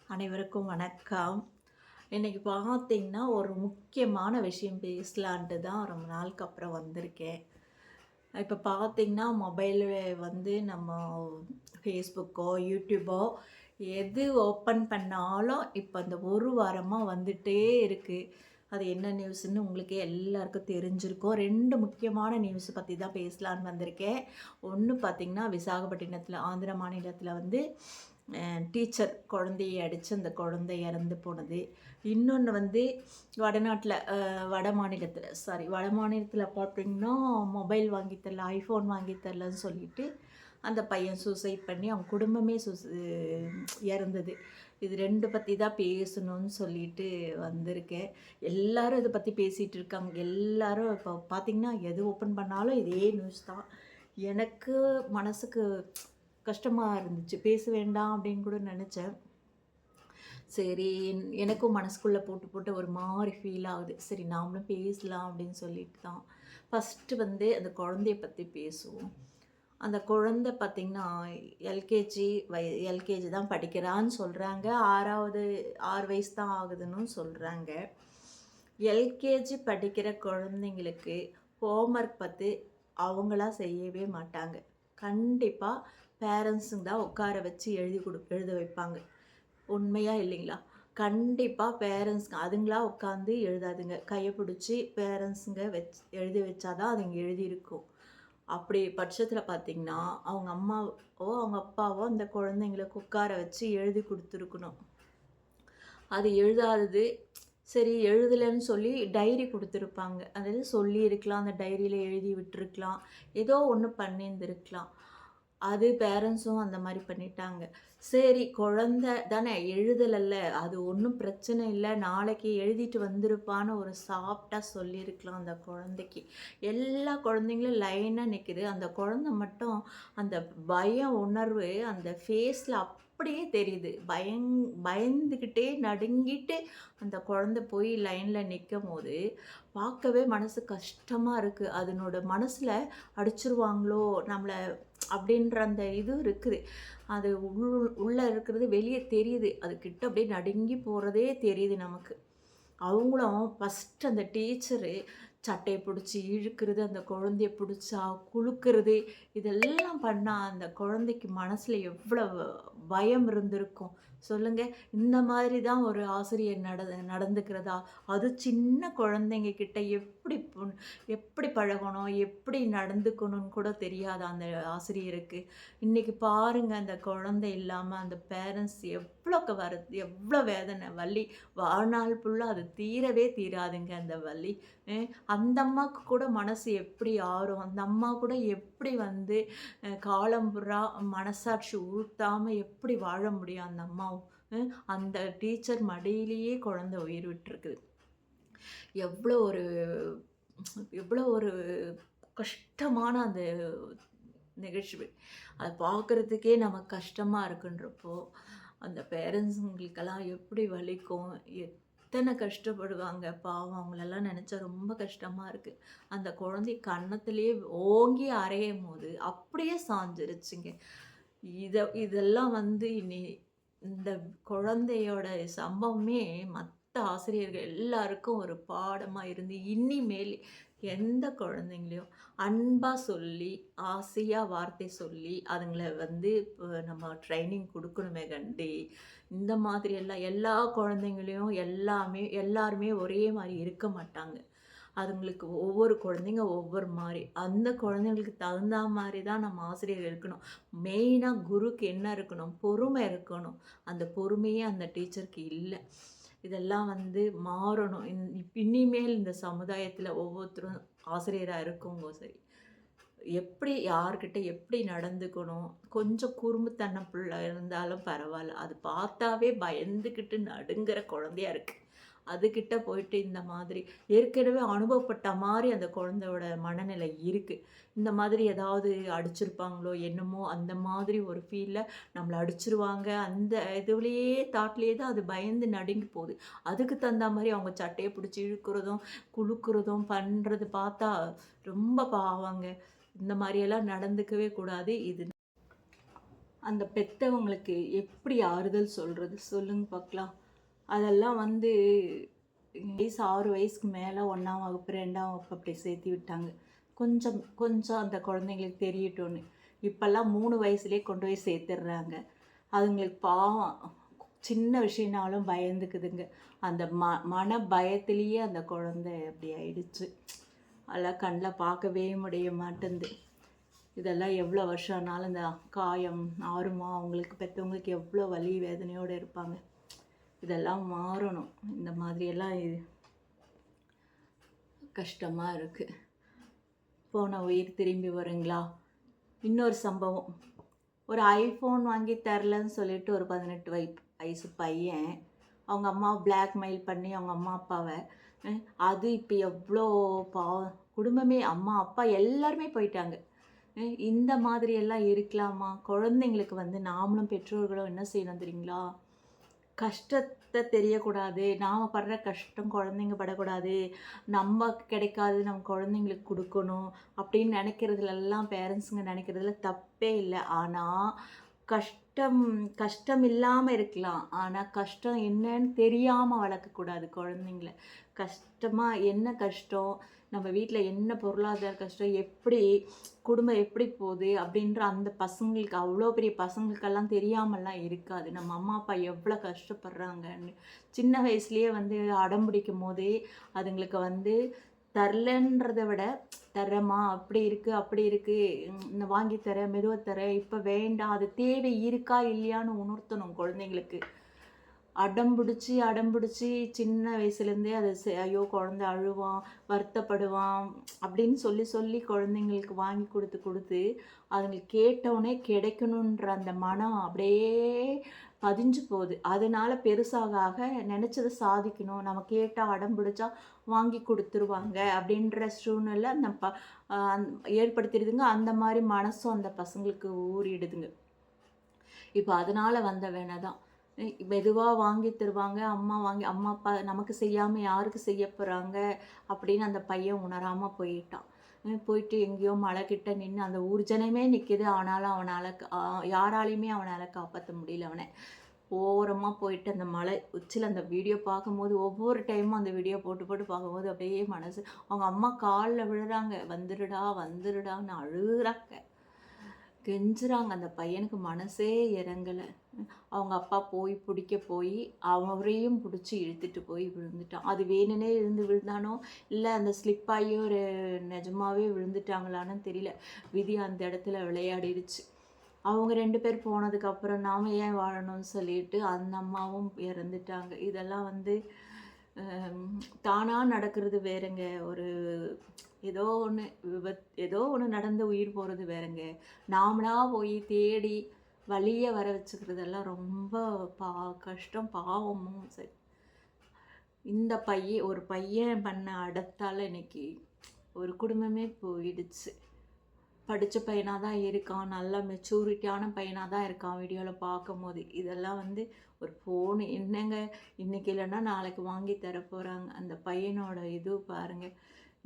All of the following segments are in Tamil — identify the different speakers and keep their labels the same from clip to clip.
Speaker 1: அனைவருக்கும் வணக்கம். இன்னைக்கு பார்த்தீங்கன்னா, ஒரு முக்கியமான விஷயம் பேசலான்ட்டு தான் ரொம்ப நாளுக்கு அப்புறம் வந்திருக்கேன். இப்ப பார்த்தீங்கன்னா, மொபைல்ல வந்து நம்ம Facebookஓ, YouTubeஓ எது ஓப்பன் பண்ணாலும் இப்ப அந்த ஒரு வாரமா வந்துட்டே இருக்கு. அது என்ன நியூஸ்ன்னு உங்களுக்கே எல்லாருக்கும் தெரிஞ்சிருக்கும். 2 முக்கியமான நியூஸ் பத்தி தான் பேசலான்னு வந்திருக்கேன். ஒண்ணு பார்த்தீங்கன்னா, விசாகப்பட்டினத்தில ஆந்திர மாநிலத்தில வந்து டீச்சர் குழந்தைய அடிச்சு அந்த குழந்தை இறந்து போனது. இன்னொன்னு வந்து வடநாட்ல வட மாநிலத்தில பார்த்தீங்கன்னா, மொபைல் வாங்கி தரல, ஐஃபோன் வாங்கி தரலன்னு சொல்லிட்டு, அந்த பையன் சூசைட் பண்ணி அவங்க குடும்பமே இறந்தது. இது 2 பத்தி தான் பேசணும்னு சொல்லிட்டு வந்திருக்கேன். எல்லாரும் இத பத்தி பேசிட்டு இருக்காங்க. எல்லாரும் இப்போ பார்த்தீங்கன்னா, எது ஓப்பன் பண்ணாலும் இதே நியூஸ் தான். எனக்கு மனசுக்கு கஷ்டமா இருந்துச்சு. பேச வேண்டாம் அப்படின்னு கூட நெனச்சேன். சரி, எனக்கும் மனசுக்குள்ள போட்டு போட்டு ஒரு மாரி ஃபீல் ஆகுது. சரி நாமளும் பேசலாம் அப்படின்னு சொல்லிட்டு தான். ஃபர்ஸ்ட்டு வந்து அந்த குழந்தைய பத்தி பேசுவோம். அந்த குழந்தை பார்த்தீங்கன்னா, எல்கேஜி தான் படிக்கிறான்னு சொல்றாங்க. 6 வயசு தான் ஆகுதுன்னும் சொல்றாங்க. எல்கேஜி படிக்கிற குழந்தைங்களுக்கு ஹோம்வொர்க் பத்தி அவங்களா செய்யவே மாட்டாங்க. கண்டிப்பா பேரண்ட்ஸுங்க தான் உட்கார வச்சு எழுத வைப்பாங்க. உண்மையா இல்லைங்களா? கண்டிப்பா பேரண்ட்ஸ்ங்க அதுங்களா உட்காந்து எழுதாதுங்க. கைய பிடிச்சு பேரண்ட்ஸுங்க எழுதி வச்சா தான் அதுங்க எழுதியிருக்கும். அப்படி பட்சத்தில பார்த்தீங்கன்னா, அவங்க அம்மாவோ, அவங்க அப்பாவோ அந்த குழந்தைங்களுக்கு உட்கார வச்சு எழுதி குடுத்துருக்கணும். அது எழுதாதது, சரி எழுதலன்னு சொல்லி டைரி குடுத்துருப்பாங்க. அதாவது சொல்லியிருக்கலாம், அந்த டைரியில எழுதி விட்டுருக்கலாம். ஏதோ ஒண்ணு பண்ணியிருந்திருக்கலாம். அது பேரண்ட்ஸும் அந்த மாரி பண்ணிட்டாங்க. சரி குழந்தை தானே எழுதலல்ல, அது ஒண்ணும் பிரச்சனை இல்ல. நாளைக்கு எழுதிட்டு வந்திருப்பான்னு ஒரு சாஃப்ட்டா சொல்லியிருக்கலாம் அந்த குழந்தைக்கு. எல்லா குழந்தைங்களும் லைனா நிக்குது. அந்த குழந்தை மட்டும் அந்த பய உணர்வு அந்த ஃபேஸ்ல அப்படியே தெரியுது. பயந்துகிட்டே நடுங்கிட்டு அந்த குழந்தை போய் லைன்ல நிக்கும்போது, பார்க்கவே மனசு கஷ்டமா இருக்கு. அதனோட மனசுல அடிச்சுருவாங்களோ நம்மள அப்படின்ற அந்த இது இருக்குது. அது உள்ள இருக்கிறது வெளிய தெரியுது. அது கிட்ட அப்படியே நடுங்கி போறதே தெரியுது நமக்கு. அவங்களும் ஃபர்ஸ்ட் அந்த டீச்சரு சட்டைய புடிச்சு இழுக்கிறது, அந்த குழந்தைய புடிச்சா குலுக்குறது, இதெல்லாம் பண்ணா அந்த குழந்தைக்கு மனசுல எவ்வளவு பயம் இருந்திருக்கும். சொல்லுங்க. இந்த மாதிரி தான் ஒரு ஆசிரியர் நடந்துக்கிறதா? அதுவும் சின்ன குழந்தைங்க கிட்ட எப்படி பழகணும்? எப்படி நடந்துக்கணும்னு கூட தெரியாதா அந்த ஆசிரியருக்கு? இன்னைக்கு பாருங்க அந்த குழந்தை இல்லாம அந்த பேரண்ட்ஸ் எவ்வளோ வேதனை, வலி. வாழ்நாள் ஃபுல்லா அது தீரவே தீராதுங்க அந்த வலி. அந்த அம்மாக்கு கூட மனசு எப்படி ஆறும்? அந்த அம்மா கூட எப்படி வந்து காலம்புறா மனசாட்சி உறுத்தாம எப்படி வாழ முடியும் அந்த அம்மாவும்? அந்த டீச்சர் மடியிலேயே குழந்தை உயிர் விட்டுருக்குது. எவ்வளோ ஒரு எவ்வளோ ஒரு கஷ்டமான அந்த நிகழ்ச்சி. அத பார்க்குறதுக்கே நமக்கு கஷ்டமா இருக்குன்றப்போ, அந்த பேரண்ட்ஸுங்களுக்கெல்லாம் எப்படி வலிக்கும்? எத்தன கஷ்டப்படுவாங்க பாவம்! அவங்களெல்லாம் நெனச்சா ரொம்ப கஷ்டமா இருக்கு. அந்த குழந்தை கன்னத்திலேயே ஓங்கி அறையும்போது, அப்படியே சாஞ்சிருச்சுங்க. இதெல்லாம் வந்து இந்த குழந்தையோட சம்பவமே மத்த ஆசிரியர்கள் எல்லாருக்கும் ஒரு பாடமா இருந்து, இனிமேல் எந்த குழந்தைங்களையும் அன்பா சொல்லி, ஆசையா வார்த்தை சொல்லி, அதுங்கள வந்து நம்ம ட்ரைனிங் குடுக்கணுமே கண்டி, இந்த மாதிரி எல்லாம் எல்லா குழந்தைங்களையும் எல்லாருமே ஒரே மாரி இருக்க மாட்டாங்க. அதுங்களுக்கு ஒவ்வொரு குழந்தைங்க ஒவ்வொரு மாரி. அந்த குழந்தைங்களுக்கு தகுந்தா மாரி தான் நம்ம ஆசிரியர் இருக்கணும். மெயினா குருக்கு என்ன இருக்கணும்? பொறுமை இருக்கணும். அந்த பொறுமையே அந்த டீச்சருக்கு இல்ல. இதெல்லாம் வந்து மாறணும். இனிமேல் இந்த சமுதாயத்தில ஒவ்வொருத்தரும் ஆசிரியரா இருக்கவங்க சரி, எப்படி யார்கிட்ட எப்படி நடந்துக்கணும்? கொஞ்சம் குறும்புத்தனம் புள்ள இருந்தாலும் பரவால்ல. அது பார்த்தாவே பயந்துகிட்டு நடுங்குற குழந்தையா இருக்கு. அதுகிட்ட போயிட்டு இந்த மாதிரி ஏற்கனவே அனுபவப்பட்ட மாரி அந்த குழந்தையோட மனநிலை இருக்கு. இந்த மாதிரி ஏதாவது அடிச்சிருப்பாங்களோ என்னமோ, அந்த மாதிரி ஒரு ஃபீல்ல நம்மள அடிச்சுருவாங்க. அந்த தாட்லயே தான் அது பயந்து நடுங்கி போகுது. அதுக்கு தகுந்தா மாரி அவங்க சட்டைய பிடிச்சு இழுக்கிறதும், குலுக்குறதும் பண்றது பார்த்தா ரொம்ப பாவங்க. இந்த மாரியெல்லாம் நடந்துக்கவே கூடாது. அந்த பெத்தவங்களுக்கு எப்படி ஆறுதல் சொல்கிறது சொல்லுங்க பார்க்கலாம். அதெல்லாம் வந்து வயசு 6 வயசுக்கு மேலே 1ஆம் வகுப்பு 2ஆம் வகுப்பு அப்படி சேர்த்து விட்டாங்க. கொஞ்சம் கொஞ்சம் அந்த குழந்தைங்களுக்கு தெரியட்டும்னு. இப்போல்லாம் 3 வயசுலேயே கொண்டு போய் சேர்த்துடுறாங்க. அதுங்களுக்கு பாவம் சின்ன விஷயம்னாலும் பயந்துக்குதுங்க. அந்த மன பயத்திலேயே அந்த குழந்தை அப்படி ஆயிடுச்சு. அதெல்லாம் கண்ணில் பார்க்கவே முடிய மாட்டேங்குது. இதெல்லாம் எவ்வளோ வருஷம் ஆனாலும் இந்த காயம் ஆறுமா, அவங்களுக்கு பெற்றவங்களுக்கு எவ்வளோ வலி வேதனையோடு இருப்பாங்க. இதெல்லாம் மாறணும். இந்த மாதிரியெல்லாம் கஷ்டமாக இருக்குது. போன உயிர் திரும்பி வருங்களா? இன்னொரு சம்பவம். ஒரு ஐஃபோன் வாங்கி தரலன்னு சொல்லிட்டு ஒரு 18 வயசு பையன் அவங்க அம்மாவை பிளாக்மெயில் பண்ணி அவங்க அம்மா அப்பாவை அது இப்போ எவ்வளோ குடும்பமே அம்மா அப்பா எல்லாருமே போயிட்டாங்க. இந்த மாதிரியெல்லாம் இருக்கலாமா? குழந்தைங்களுக்கு வந்து நாமளும் பெற்றோர்களும் என்ன செய்யணும் தெரியுங்களா? கஷ்டத்தை தெரியக்கூடாது. நாம் படுற கஷ்டம் குழந்தைங்க படக்கூடாது. நம்ம கிடைக்காது நம்ம குழந்தைங்களுக்கு கொடுக்கணும் அப்படின்னு நினைக்கிறதுலெல்லாம் பேரண்ட்ஸுங்க நினைக்கிறதுல தப்பே இல்லை. ஆனால் கஷ்டம் இல்லாமல் இருக்கலாம். ஆனால் கஷ்டம் என்னன்னு தெரியாமல் வளர்க்கக்கூடாது குழந்தைங்கள. கஷ்டமாக என்ன கஷ்டம், நம்ம வீட்டில் என்ன பொருளாதார கஷ்டம், எப்படி குடும்பம் எப்படி போகுது அப்படின்ற அந்த பசங்களுக்கு அவ்வளோ பெரிய பசங்களுக்கெல்லாம் தெரியாமலாம் இருக்காது. நம்ம அம்மா அப்பா எவ்வளோ கஷ்டப்படுறாங்கன்னு சின்ன வயசுலேயே வந்து அடம் பிடிக்கும் போதே அதுங்களுக்கு வந்து தரலன்றதை விட தரேம்மா அப்படி இருக்குது அப்படி இருக்குது வாங்கி தரேன் மெதுவாக தரேன் இப்போ வேண்டாம் அது தேவை இருக்கா இல்லையான்னு உணர்த்தணும் குழந்தைங்களுக்கு. அடம்பிடிச்சி சின்ன வயசுலேருந்தே அதை ஐயோ குழந்தை அழுவான் வருத்தப்படுவான் அப்படின்னு சொல்லி குழந்தைங்களுக்கு வாங்கி கொடுத்து அதுங்களுக்கு கேட்டவுடனே கிடைக்கணுன்ற அந்த மனம் அப்படியே பதிஞ்சு போகுது. அதனால பெருசாக நினச்சதை சாதிக்கணும், நம்ம கேட்டால் அடம் பிடிச்சா வாங்கி கொடுத்துருவாங்க அப்படின்ற சூழ்நிலை அந்த ஏற்படுத்திடுதுங்க. அந்த மாதிரி மனசும் அந்த பசங்களுக்கு ஊறிடுதுங்க. இப்போ அதனால் வந்த வேணை தான் மெதுவாக வாங்கி தருவாங்க. அம்மா அப்பா நமக்கு செய்யாமல் யாருக்கு செய்ய போகிறாங்க அப்படின்னு அந்த பையன் உணராமல் போயிட்டான். போயிட்டு எங்கேயோ மலை கிட்ட நின்று அந்த ஊர் ஜனமே நிற்கிது. ஆனாலும் அவனால் யாராலையுமே அவனால் காப்பாற்ற முடியல. அவனை ஓரமாக போயிட்டு அந்த மலை உச்சியில் அந்த வீடியோ பார்க்கும்போது ஒவ்வொரு டைமும் அந்த வீடியோ போட்டு பார்க்கும்போது அப்படியே மனசு அவங்க அம்மா காலில் விழுறாங்க. வந்துடுடான்னு அழுகுறாங்க, கெஞ்சுறாங்க. அந்த பையனுக்கு மனசே இறங்கலை. அவங்க அப்பா போய் அவரையும் பிடிச்சி இழுத்துட்டு போய் விழுந்துட்டான். அது வேணுனே விழுந்தானோ இல்லை அந்த ஸ்லிப்பாகி ஒரு நிஜமாகவே விழுந்துட்டாங்களான்னு தெரியல. விதி அந்த இடத்துல விளையாடிடுச்சு. அவங்க 2 பேர் போனதுக்கப்புறம் நாம் ஏன் வாழணும்னு சொல்லிட்டு அந்த அம்மாவும் இறந்துட்டாங்க. இதெல்லாம் வந்து தானாக நடக்கிறது வேறுங்க. ஒரு ஏதோ ஒன்று நடந்து உயிர் போகிறது வேறுங்க. நாமளாக போய் தேடி வழியை வர வச்சுக்கிறதெல்லாம் ரொம்ப கஷ்டம், பாவமும் சரி. இந்த ஒரு பையன் பண்ண அடத்தால் இன்னைக்கு ஒரு குடும்பமே போயிடுச்சு. படித்த பையனாக தான் இருக்கான், நல்ல மெச்சூரிட்டியான பையனாக தான் இருக்கான் வீடியோவில் பார்க்கும் போது. இதெல்லாம் வந்து ஒரு ஃபோனு என்னங்க இன்றைக்கி இல்லைன்னா நாளைக்கு வாங்கி தர போகிறாங்க. அந்த பையனோட இது பாருங்கள்.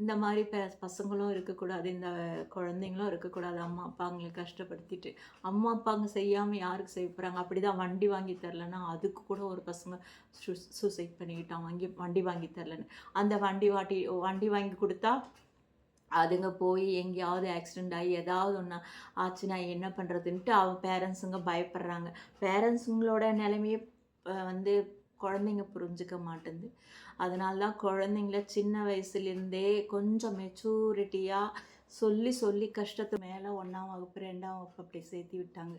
Speaker 1: இந்த மாதிரி பசங்களும் இருக்கக்கூடாது, இந்த குழந்தைங்களும் இருக்கக்கூடாது. அம்மா அப்பாங்களுக்கு கஷ்டப்படுத்திட்டு அம்மா அப்பாங்க செய்யாமல் யாருக்கு செய்ய போகிறாங்க? அப்படி தான் வண்டி வாங்கி தரலன்னா அதுக்கு கூட ஒரு பசங்க சூசைட் பண்ணிக்கிட்டான் வண்டி வாங்கி தரலன்னு. அந்த வண்டி வாங்கி கொடுத்தா அதுங்க போய் எங்கேயாவது ஆக்சிடெண்ட் ஆகி ஏதாவது ஒன்று ஆச்சுன்னா என்ன பண்ணுறதுன்ட்டு பேரண்ட்ஸுங்க பயப்படுறாங்க. பேரண்ட்ஸுங்களோட நிலைமையை வந்து குழந்தைங்க புரிஞ்சுக்க மாட்டேங்குது. அதனால தான் குழந்தைங்கள சின்ன வயசுலேருந்தே கொஞ்சம் மெச்சூரிட்டியாக சொல்லி கஷ்டத்து மேலே 1ஆம் வகுப்பு 2ஆம் வகுப்பு அப்படி சேர்த்து விட்டாங்க.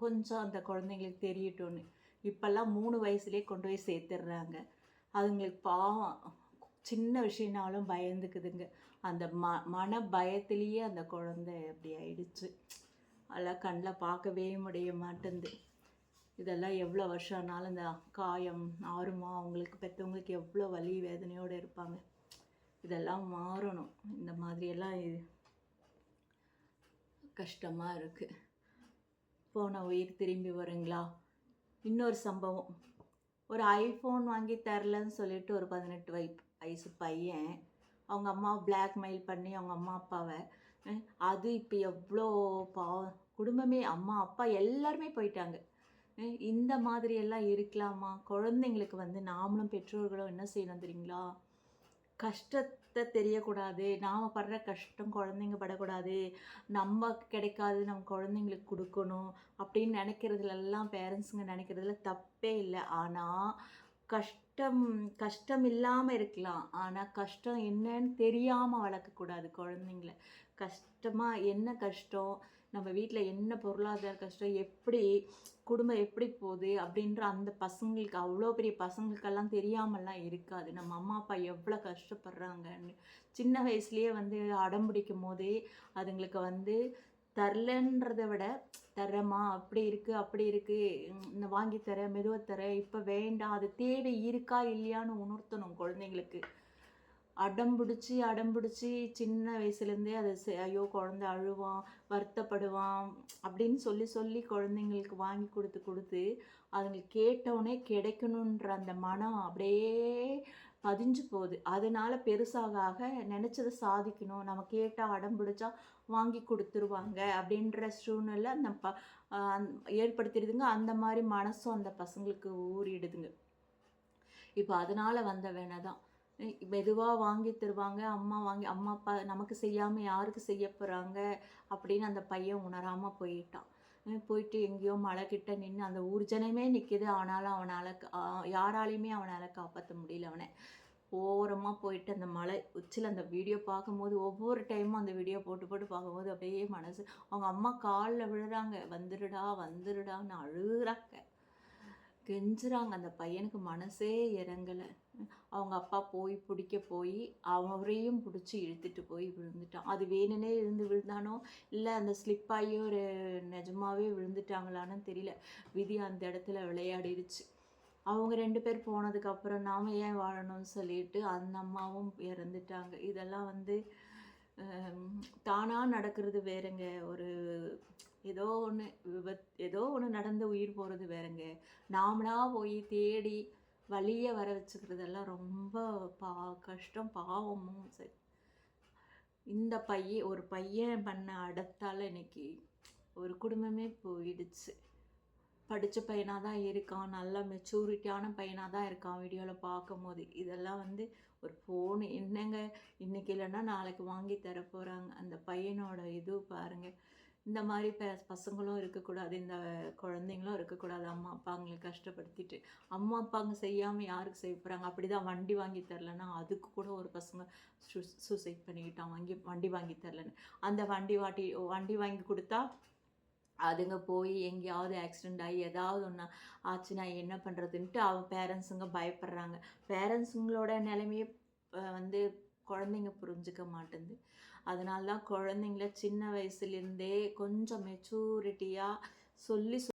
Speaker 1: கொஞ்சம் அந்த குழந்தைங்களுக்கு தெரியட்டும்னு. இப்போல்லாம் 3 வயசுலேயே கொண்டு போய் சேர்த்துடுறாங்க. அதுங்களுக்கு பாவம் சின்ன விஷயம்னாலும் பயந்துக்குதுங்க. அந்த மன பயத்திலேயே அந்த குழந்தை அப்படி ஆயிடுச்சு. அதெல்லாம் கண்ணில் பார்க்கவே முடிய மாட்டேங்குது. இதெல்லாம் எவ்வளோ வருஷம் ஆனாலும் இந்த காயம் ஆறுமா, அவங்களுக்கு பெற்றவங்களுக்கு எவ்வளோ வலி வேதனையோடு இருப்பாங்க. இதெல்லாம் மாறணும். இந்த மாதிரியெல்லாம் கஷ்டமாக இருக்குது. போன உயிர் திரும்பி வருங்களா? இன்னொரு சம்பவம். ஒரு ஐஃபோன் வாங்கி தரலன்னு சொல்லிட்டு ஒரு 18 வயசு பையன் அவங்க அம்மாவை பிளாக்மெயில் பண்ணி அவங்க அம்மா அப்பாவை அது இப்போ எவ்வளோ குடும்பமே அம்மா, அப்பா எல்லாருமே போயிட்டாங்க. இந்த மாதிரி எல்லாம் இருக்கலாமா? குழந்தைங்களுக்கு வந்து நாமளும் பெற்றோர்களும் என்ன செய்யணும் தெரியுங்களா? கஷ்டத்த தெரியக்கூடாது. நாம படுற கஷ்டம் குழந்தைங்க படக்கூடாது. நமக்கு கிடைக்காதது நம்ம குழந்தைங்களுக்கு குடுக்கணும். அப்படின்னு நெனைக்கிறதுலலாம் பேரண்ட்ஸுங்க நெனைக்கிறதுல தப்பே இல்ல. ஆனா, கஷ்டம் கஷ்டம் இல்லாம இருக்கலாம். ஆனா, கஷ்டம் என்னன்னு தெரியாம வளர்க்கக்கூடாது குழந்தைங்கள. கஷ்டமா என்ன கஷ்டம்? நம்ம வீட்ல என்ன பொருளாதார கஷ்டம்? எப்படி குடும்பம் எப்படி போகுது? அப்படின்ற அந்த பசங்களுக்கு அவ்வளோ பெரிய பசங்களுக்கெல்லாம் தெரியாமல்லாம் இருக்காது. நம்ம அம்மா, அப்பா எவ்வளோ கஷ்டப்படுறாங்கன்னு. சின்ன வயசுலயே வந்து அடம் பிடிக்கும்போதே, அதுங்களுக்கு வந்து தரலன்றத விட, "தர்றேம்மா, அப்படி இருக்கு, அப்படி இருக்கு. நான் வாங்கி தரேன், மெதுவா தரேன். இப்ப வேண்டாம்." அது தேவை இருக்கா, இல்லையான்னு உணர்த்தணும் குழந்தைங்களுக்கு. அடம் பிடிச்சு சின்ன வயசுலேருந்தே அது ஐயோ! குழந்தை அழுவான், வருத்தப்படுவான் அப்படின்னு சொல்லி சொல்லி குழந்தைங்களுக்கு வாங்கி குடுத்து குடுத்து, அதுங்களுக்கு கேட்டவுனே கிடைக்கணுன்ற அந்த மனம் அப்படியே பதிஞ்சு போகுது. அதனால பெருசாக ஆக நெனச்சத சாதிக்கணும். நம்ம கேட்டா அடம் பிடிச்சா வாங்கி குடுத்துருவாங்க அப்படின்ற சூழ்நிலை அந்த அ ஏற்படுத்திடுதுங்க. அந்த மாரி மனசும் அந்த பசங்களுக்கு ஊறிடுதுங்க. இப்ப அதனால வந்த வென தான். மெதுவா வாங்கி தருவாங்க. அம்மா, அப்பா நமக்கு செய்யாம யாருக்கு செய்ய போறாங்க? அப்படின்னு அந்த பையன் உணராம போயிட்டான். போயிட்டு எங்கேயோ மலைகிட்ட நின்னு அந்த ஊர் ஜனமே நிக்குது. ஆனாலும் அவனால யாராலயுமே அவனால காப்பாத்த முடியல அவன. ஓரமா போயிட்டு அந்த மலை உச்சில அந்த வீடியோ பார்க்கும்போது, ஒவ்வொரு டைமும் அந்த வீடியோ போட்டு போட்டு பார்க்கும்போது அப்படியே மனசு அவங்க அம்மா கால்ல விழுறாங்க. "வந்துருடா, வந்துருடான்னு" அழுகுறாங்க. கெஞ்சுறாங்க. அந்த பையனுக்கு மனசே இறங்கல. அவங்க அப்பா போய் புடிக்க போயி, அவரையும் புடிச்சு இழுத்துட்டு போய் விழுந்துட்டான். அது வேணுன்னே விழுந்தானோ, இல்ல அந்த ஸ்லிப் ஆகி ஒரு நிஜமாவே விழுந்துட்டாங்களான்னு தெரியல. விதி அந்த இடத்துல விளையாடிருச்சு. அவங்க 2 பேர் போனதுக்கப்புறம் நாம ஏன் வாழணும்னு சொல்லிட்டு அந்த அம்மாவும் இறந்துட்டாங்க. இதெல்லாம் வந்து தானா நடக்கிறது வேறங்க. ஒரு ஏதோ ஒண்ணு ஏதோ ஒண்ணு நடந்து உயிர் போறது வேறங்க. நாமளா போய் தேடி வழிய வர வச்சுக்கிறதெல்லாம் ரொம்ப பா கஷ்டம், பாவமும் சரி. இந்த ஒரு பையன் பண்ண அடத்தால இன்னைக்கு ஒரு குடும்பமே போயிடுச்சு. படிச்ச பையனா தான் இருக்கான். நல்ல மெச்சூரிட்டியான பையனா தான் இருக்கான் வீடியோல பார்க்கும்போது. இதெல்லாம் வந்து ஒரு ஃபோனு என்னங்க இன்னைக்கு இல்லன்னா நாளைக்கு வாங்கி தர போறாங்க. அந்த பையனோட இது பாருங்க. இந்த மாரி பசங்களும் இருக்கக்கூடாது. இந்த குழந்தைங்களும் இருக்கக்கூடாது. அம்மா, அப்பாங்கள கஷ்டப்படுத்திட்டு. அம்மா, அப்பாங்க செய்யாம யாருக்கு செய்ய போறாங்க? அப்படிதான் வண்டி வாங்கி தரலன்னா, அதுக்கு கூட ஒரு பசங்க சூசைட் பண்ணிக்கிட்டான். வண்டி வாங்கி தரலன்னு. அந்த வண்டி வாங்கி குடுத்தா அதுங்க போய் எங்கேயாவது ஆக்சிடென்ட் ஆகி ஏதாவது ஒன்று ஆச்சுன்னா என்ன பண்ணுறதுன்ட்டு பேரண்ட்ஸுங்க பயப்படுறாங்க. பேரண்ட்ஸுங்களோட நிலைமையே வந்து குழந்தைங்க புரிஞ்சுக்க மாட்டேங்குது. அதனால தான் குழந்தைங்கள சின்ன வயசுலேருந்தே கொஞ்சம் மெச்சூரிட்டியாக சொல்லி